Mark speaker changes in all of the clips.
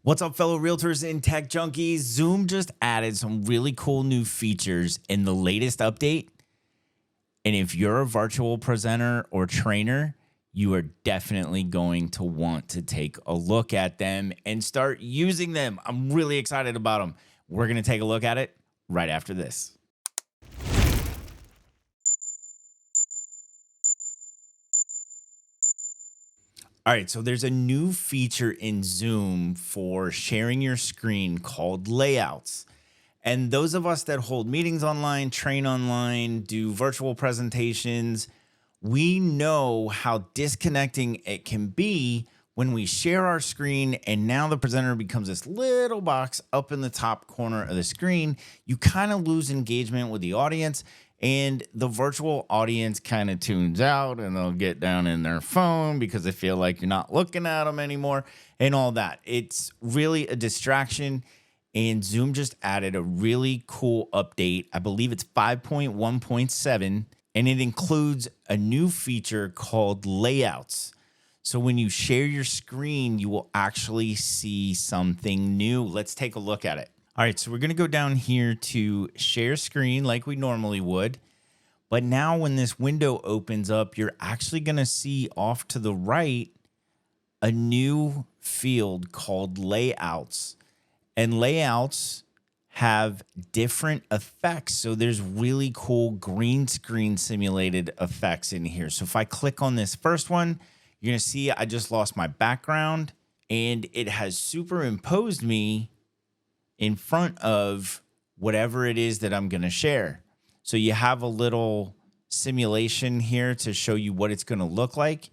Speaker 1: What's up, fellow realtors and tech junkies? Zoom just added some really cool new features in the latest update. And if you're a virtual presenter or trainer, you are definitely going to want to take a look at them and start using them. I'm really excited about them. We're going to take a look at it right after this. All right, so there's a new feature in Zoom for sharing your screen called layouts. And those of us that hold meetings online, train online, do virtual presentations, we know how disconnecting it can be when we share our screen and now the presenter becomes this little box up in the top corner of the screen. You kind of lose engagement with the audience, and the virtual audience kind of tunes out and they'll get down in their phone because they feel like you're not looking at them anymore and all that. It's really a distraction. And Zoom just added a really cool update. I believe it's 5.1.7, and it includes a new feature called layouts. So when you share your screen, you will actually see something new. Let's take a look at it. All right, so we're going to go down here to share screen like we normally would. But now when this window opens up, you're actually going to see off to the right a new field called layouts. And layouts have different effects. So there's really cool green screen simulated effects in here. So if I click on this first one, you're going to see I just lost my background and it has superimposed me in front of whatever it is that I'm going to share. So you have a little simulation here to show you what it's going to look like.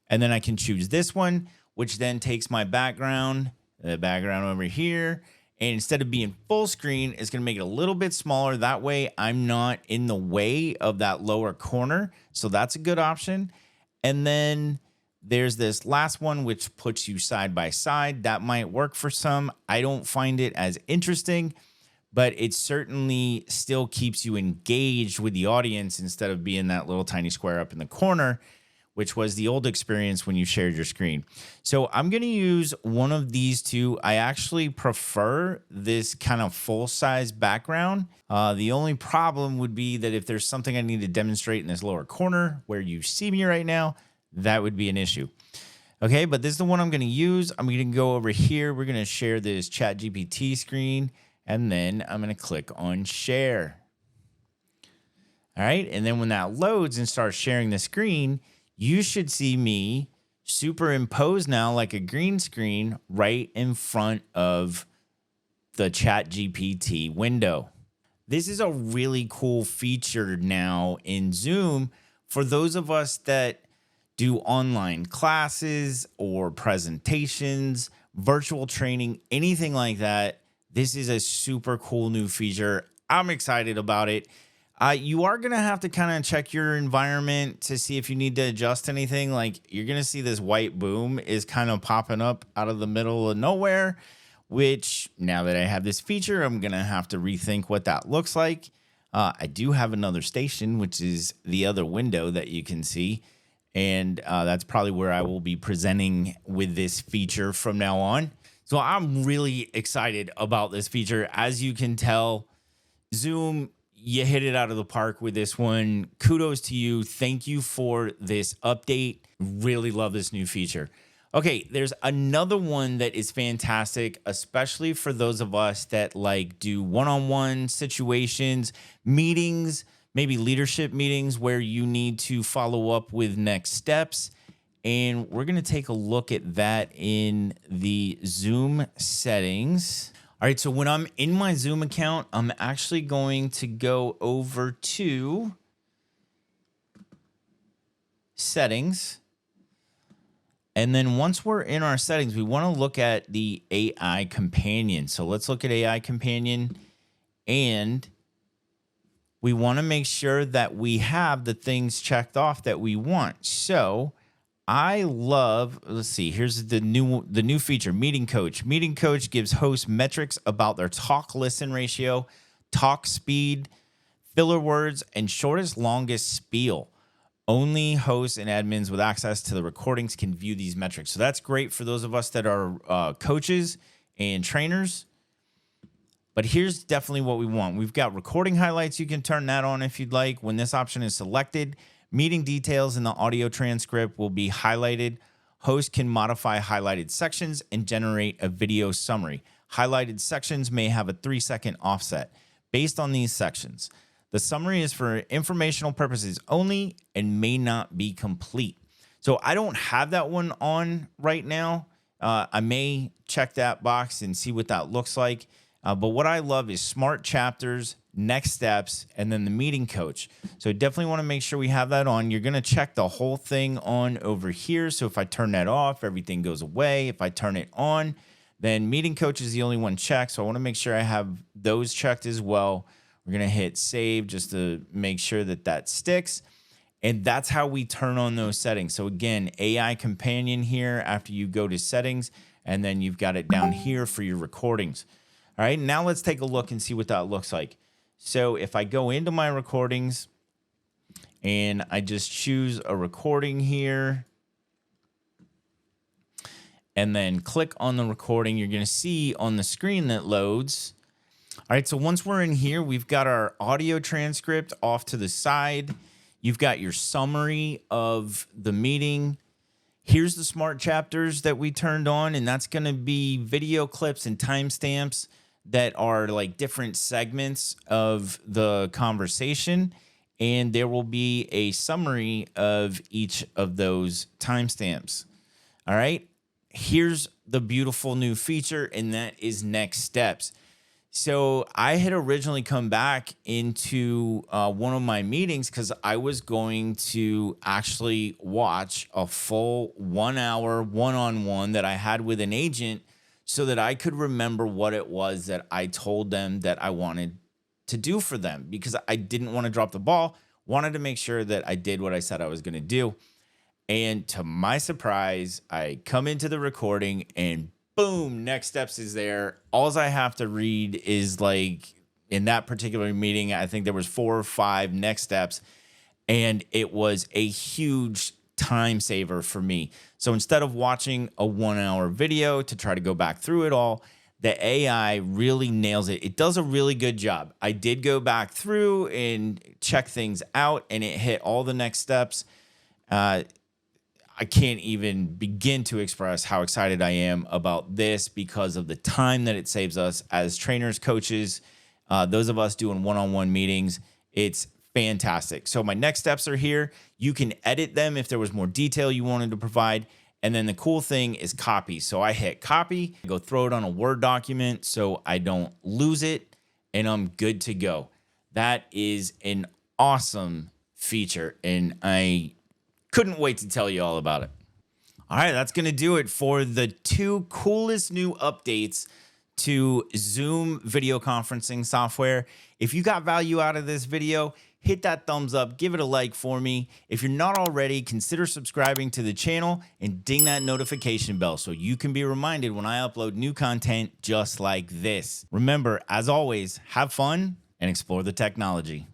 Speaker 1: And then I can choose this one, which then takes my background, the background over here. And instead of being full screen, it's going to make it a little bit smaller. That way I'm not in the way of that lower corner. So that's a good option. And then there's this last one, which puts you side by side. That might work for some. I don't find it as interesting, but it certainly still keeps you engaged with the audience instead of being that little tiny square up in the corner, which was the old experience when you shared your screen. So I'm going to use one of these two. I actually prefer this kind of full-size background. The only problem would be that if there's something I need to demonstrate in this lower corner where you see me right now, that would be an issue. Okay, but this is the one I'm going to use. I'm going to go over here. We're going to share this ChatGPT screen, and then I'm going to click on share. All right, and then when that loads and starts sharing the screen, you should see me superimpose now like a green screen right in front of the ChatGPT window. This is a really cool feature now in Zoom for those of us that do online classes or presentations, virtual training, anything like that. This is a super cool new feature. I'm excited about it. You are going to have to kind of check your environment to see if you need to adjust anything. Like you're going to see this white boom is kind of popping up out of the middle of nowhere, which now that I have this feature, I'm going to have to rethink what that looks like. I do have another station, which is the other window that you can see. And that's probably where I will be presenting with this feature from now on. So I'm really excited about this feature. As you can tell, Zoom, you hit it out of the park with this one. Kudos to you. Thank you for this update. Really love this new feature. Okay, there's another one that is fantastic, especially for those of us that like do one-on-one situations, meetings, maybe leadership meetings where you need to follow up with next steps. And we're going to take a look at that in the Zoom settings. All right, so when I'm in my Zoom account, I'm actually going to go over to settings. And then once we're in our settings, we want to look at the AI companion. So let's look at AI companion, and we want to make sure that we have the things checked off that we want. So I love, let's see, here's the new feature, Meeting Coach. Meeting Coach gives hosts metrics about their talk-listen ratio, talk speed, filler words, and shortest, longest spiel. Only hosts and admins with access to the recordings can view these metrics. So that's great for those of us that are coaches and trainers. But here's definitely what we want. We've got recording highlights. You can turn that on if you'd like. When this option is selected, meeting details in the audio transcript will be highlighted. Host can modify highlighted sections and generate a video summary. Highlighted sections may have a 3-second offset based on these sections. The summary is for informational purposes only and may not be complete. So I don't have that one on right now. I may check that box and see what that looks like. But what I love is smart chapters, next steps, and then the meeting coach. So definitely want to make sure we have that on. You're going to check the whole thing on over here. So if I turn that off, everything goes away. If I turn it on, then meeting coach is the only one checked. So I want to make sure I have those checked as well. We're going to hit save just to make sure that that sticks. And that's how we turn on those settings. So again, AI companion here after you go to settings, and then you've got it down here for your recordings. All right, now let's take a look and see what that looks like. So if I go into my recordings and I just choose a recording here and then click on the recording, you're going to see on the screen that loads. All right, so once we're in here, we've got our audio transcript off to the side. You've got your summary of the meeting. Here's the smart chapters that we turned on, and that's going to be video clips and timestamps that are like different segments of the conversation. And there will be a summary of each of those timestamps. All right, here's the beautiful new feature, and that is next steps. So I had originally come back into one of my meetings because I was going to actually watch a full 1 hour one-on-one that I had with an agent so that I could remember what it was that I told them that I wanted to do for them, because I didn't want to drop the ball, wanted to make sure that I did what I said I was going to do. And to my surprise, I come into the recording and boom, next steps is there. All I have to read is, like, in that particular meeting, I think there was 4 or 5 next steps, and it was a huge time saver for me. So instead of watching a 1 hour video to try to go back through it all, the AI really nails it. It does a really good job. I did go back through and check things out, and it hit all the next steps. I can't even begin to express how excited I am about this because of the time that it saves us as trainers, coaches, those of us doing one-on-one meetings. It's fantastic. So my next steps are here. You can edit them if there was more detail you wanted to provide. And then the cool thing is copy. So I hit copy, go throw it on a Word document so I don't lose it, and I'm good to go. That is an awesome feature, and I couldn't wait to tell you all about it. All right, that's going to do it for the 2 coolest new updates to Zoom video conferencing software. If you got value out of this video, hit that thumbs up, give it a like for me. If you're not already, consider subscribing to the channel and ding that notification bell so you can be reminded when I upload new content just like this. Remember, as always, have fun and explore the technology.